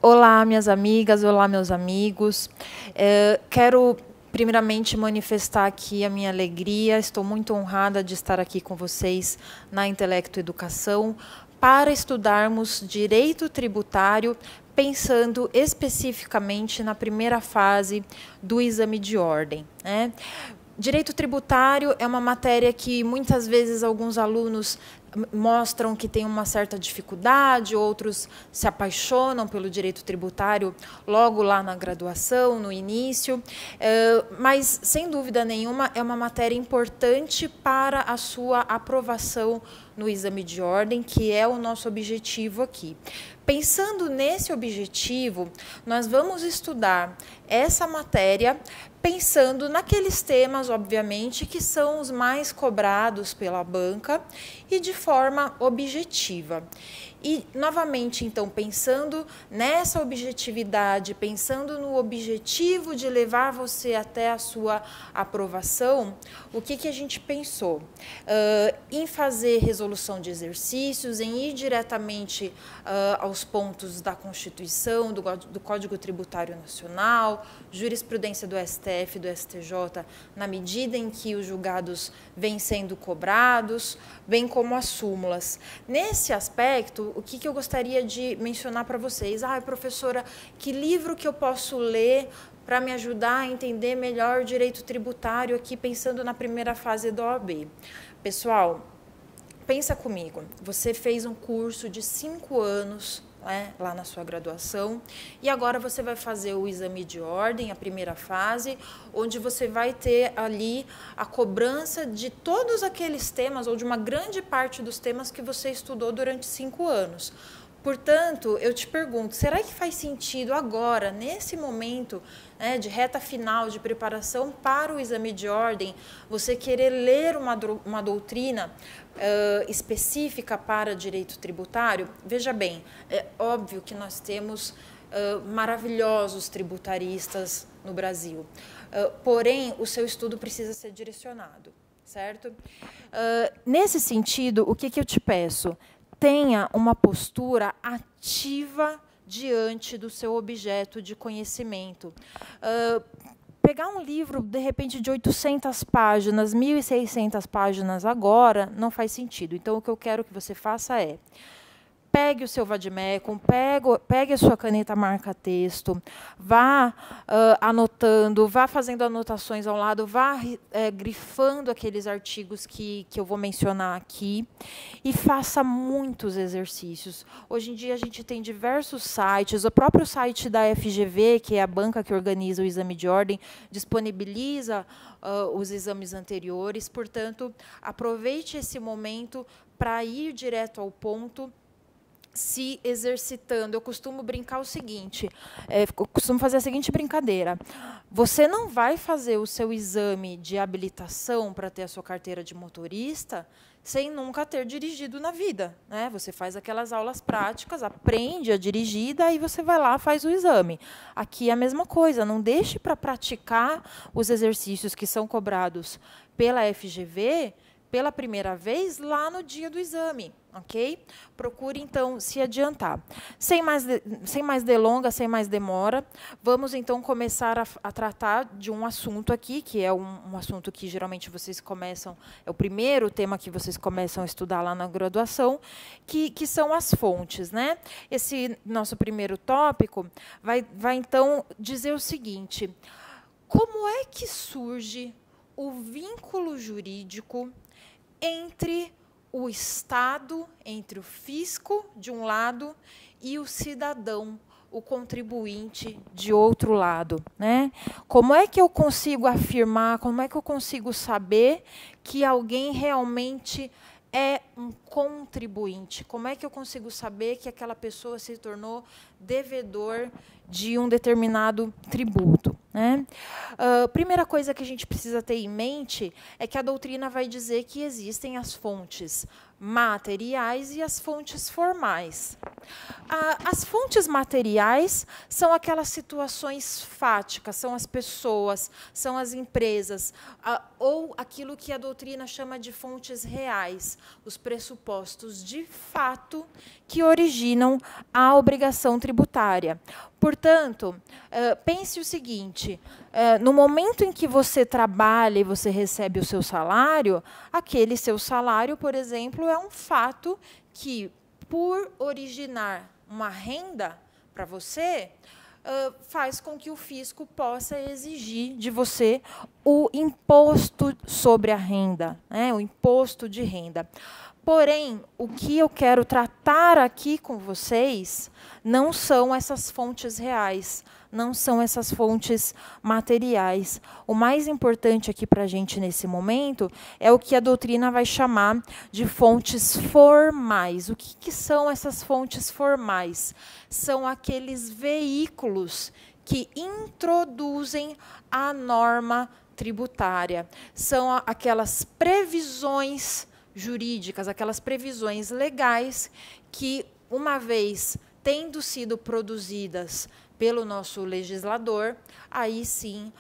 Olá, minhas amigas, olá, meus amigos. Quero, primeiramente, manifestar aqui a minha alegria. Estou muito honrada de estar aqui com vocês na Intelecto Educação para estudarmos direito tributário, pensando especificamente na primeira fase do exame de ordem, né? Direito tributário é uma matéria que muitas vezes alguns alunos mostram que tem uma certa dificuldade, outros se apaixonam pelo direito tributário logo lá na graduação, no início, mas, sem dúvida nenhuma, é uma matéria importante para a sua aprovação no exame de ordem, que é o nosso objetivo aqui. Pensando nesse objetivo, nós vamos estudar essa matéria pensando naqueles temas, obviamente, que são os mais cobrados pela banca e de forma objetiva. E, novamente, então, pensando nessa objetividade, pensando no objetivo de levar você até a sua aprovação, o que a gente pensou? Em fazer resolução de exercícios, em ir diretamente aos pontos da Constituição, do Código Tributário Nacional, jurisprudência do STF, do STJ, na medida em que os julgados vêm sendo cobrados, bem como as súmulas. Nesse aspecto, o que eu gostaria de mencionar para vocês? Professora, que livro que eu posso ler para me ajudar a entender melhor o direito tributário aqui, pensando na primeira fase da OAB? Pessoal, pensa comigo, você fez um curso de 5 anos, lá na sua graduação, e agora você vai fazer o exame de ordem, a primeira fase, onde você vai ter ali a cobrança de todos aqueles temas, ou de uma grande parte dos temas que você estudou durante 5 anos. Portanto, eu te pergunto, será que faz sentido agora, nesse momento de reta final de preparação para o exame de ordem, você querer ler uma doutrina específica para direito tributário? Veja bem, é óbvio que nós temos maravilhosos tributaristas no Brasil, porém, o seu estudo precisa ser direcionado, certo? Nesse sentido, o que eu te peço? Tenha uma postura ativa diante do seu objeto de conhecimento. Pegar um livro, de repente, de 800 páginas, 1.600 páginas agora, não faz sentido. Então, o que eu quero que você faça é: pegue o seu vade-mecum, pegue a sua caneta marca-texto, vá anotando, vá fazendo anotações ao lado, vá grifando aqueles artigos que eu vou mencionar aqui e faça muitos exercícios. Hoje em dia, a gente tem diversos sites, o próprio site da FGV, que é a banca que organiza o exame de ordem, disponibiliza os exames anteriores. Portanto, aproveite esse momento para ir direto ao ponto, se exercitando. Eu costumo brincar o seguinte, eu costumo fazer a seguinte brincadeira: você não vai fazer o seu exame de habilitação para ter a sua carteira de motorista sem nunca ter dirigido na vida, né? Você faz aquelas aulas práticas, aprende a dirigir, daí você vai lá, faz o exame. Aqui é a mesma coisa, não deixe para praticar os exercícios que são cobrados pela FGV pela primeira vez lá no dia do exame, ok? Procure, então, se adiantar. Sem mais delongas, sem mais demora, vamos, então, começar a tratar de um assunto aqui, que é um assunto que, geralmente, vocês começam, é o primeiro tema que vocês começam a estudar lá na graduação, que são as fontes, né? Esse nosso primeiro tópico vai, então, dizer o seguinte: como é que surge o vínculo jurídico entre o Estado, entre o fisco, de um lado, e o cidadão, o contribuinte, de outro lado, né? Como é que eu consigo afirmar, como é que eu consigo saber que alguém realmente é um contribuinte? Como é que eu consigo saber que aquela pessoa se tornou devedor de um determinado tributo, né? Primeira coisa que a gente precisa ter em mente é que a doutrina vai dizer que existem as fontes materiais e as fontes formais. As fontes materiais são aquelas situações fáticas, são as pessoas, são as empresas, ou aquilo que a doutrina chama de fontes reais, os pressupostos de fato que originam a obrigação tributária. Portanto, pense o seguinte, no momento em que você trabalha e você recebe o seu salário, aquele seu salário, por exemplo, é um fato que, por originar uma renda para você, faz com que o fisco possa exigir de você o imposto sobre a renda, né, o imposto de renda. Porém, o que eu quero tratar aqui com vocês não são essas fontes reais, não são essas fontes materiais. O mais importante aqui para a gente nesse momento é o que a doutrina vai chamar de fontes formais. O que são essas fontes formais? São aqueles veículos que introduzem a norma tributária. São aquelas previsões jurídicas, aquelas previsões legais que, uma vez tendo sido produzidas pelo nosso legislador, aí sim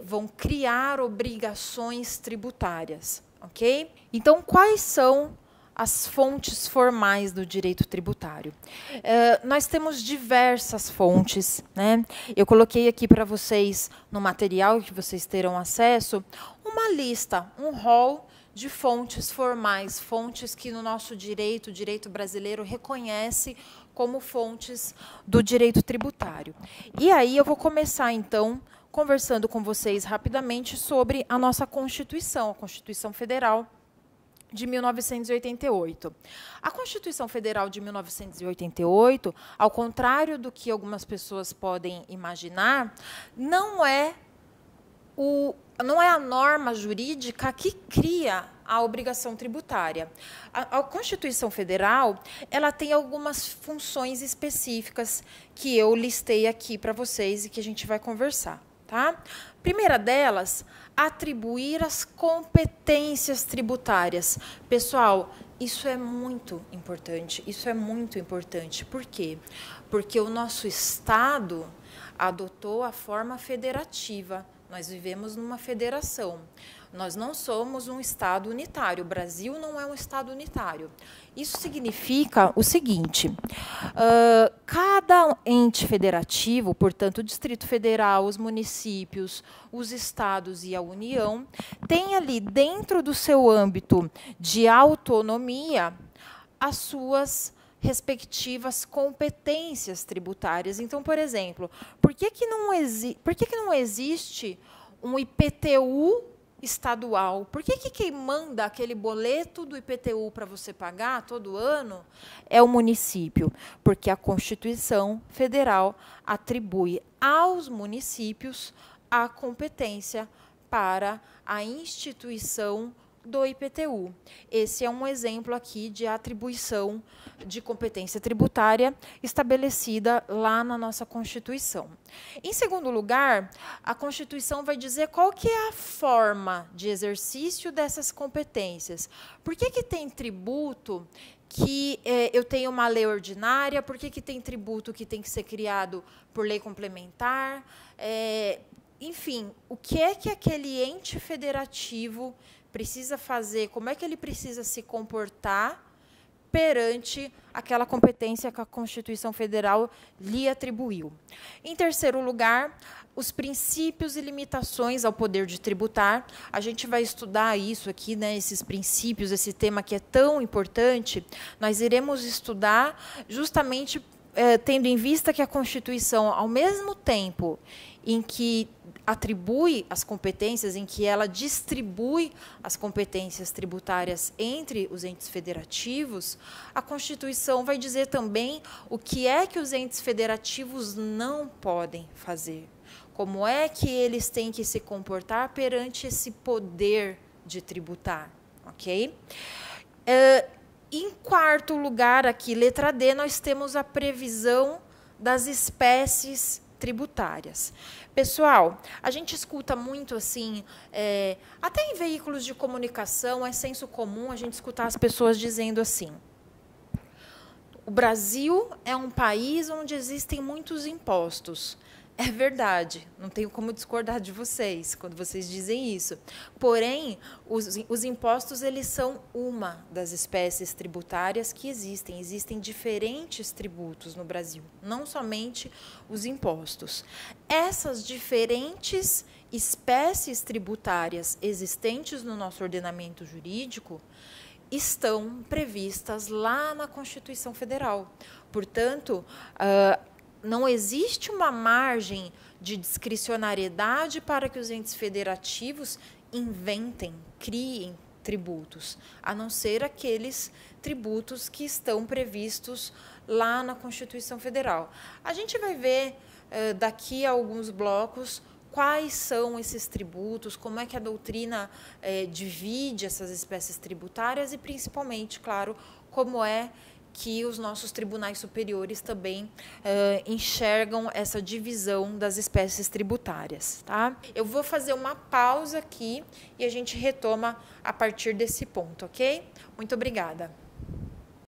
vão criar obrigações tributárias, ok? Então, quais são as fontes formais do direito tributário? Nós temos diversas fontes, né? Eu coloquei aqui para vocês, no material que vocês terão acesso, uma lista, um rol de fontes formais, fontes que no nosso direito, o direito brasileiro, reconhece como fontes do direito tributário. E aí eu vou começar, então, conversando com vocês rapidamente sobre a nossa Constituição, a Constituição Federal de 1988. A Constituição Federal de 1988, ao contrário do que algumas pessoas podem imaginar, não é a norma jurídica que cria a obrigação tributária. A Constituição Federal, ela tem algumas funções específicas que eu listei aqui para vocês e que a gente vai conversar, tá? Primeira delas, atribuir as competências tributárias. Pessoal, isso é muito importante. Isso é muito importante. Por quê? Porque o nosso Estado adotou a forma federativa. Nós vivemos numa federação. Nós não somos um Estado unitário. O Brasil não é um Estado unitário. Isso significa o seguinte, cada ente federativo, portanto, o Distrito Federal, os municípios, os estados e a União, tem ali dentro do seu âmbito de autonomia as suas respectivas competências tributárias. Então, por exemplo, por que não existe um IPTU estadual? Por que quem manda aquele boleto do IPTU para você pagar todo ano é o município? Porque a Constituição Federal atribui aos municípios a competência para a instituição do IPTU. Esse é um exemplo aqui de atribuição de competência tributária estabelecida lá na nossa Constituição. Em segundo lugar, a Constituição vai dizer qual que é a forma de exercício dessas competências. Por que tem tributo que eu tenho uma lei ordinária? Por que tem tributo que tem que ser criado por lei complementar? Enfim, o que é que aquele ente federativo precisa fazer, como é que ele precisa se comportar perante aquela competência que a Constituição Federal lhe atribuiu. Em terceiro lugar, os princípios e limitações ao poder de tributar. A gente vai estudar isso aqui, né, esses princípios, esse tema que é tão importante. Nós iremos estudar justamente tendo em vista que a Constituição, ao mesmo tempo em que atribui as competências, em que ela distribui as competências tributárias entre os entes federativos, a Constituição vai dizer também o que é que os entes federativos não podem fazer, como é que eles têm que se comportar perante esse poder de tributar, ok? Em quarto lugar, aqui, letra D, nós temos a previsão das espécies tributárias. Pessoal, a gente escuta muito assim, até em veículos de comunicação, é senso comum a gente escutar as pessoas dizendo assim: o Brasil é um país onde existem muitos impostos. É verdade, não tenho como discordar de vocês quando vocês dizem isso. Porém, os impostos eles são uma das espécies tributárias que existem. Existem diferentes tributos no Brasil, não somente os impostos. Essas diferentes espécies tributárias existentes no nosso ordenamento jurídico estão previstas lá na Constituição Federal. Portanto, não existe uma margem de discricionariedade para que os entes federativos inventem, criem tributos, a não ser aqueles tributos que estão previstos lá na Constituição Federal. A gente vai ver daqui a alguns blocos quais são esses tributos, como é que a doutrina divide essas espécies tributárias e, principalmente, claro, como é que os nossos tribunais superiores também enxergam essa divisão das espécies tributárias. Tá? Eu vou fazer uma pausa aqui e a gente retoma a partir desse ponto, ok? Muito obrigada.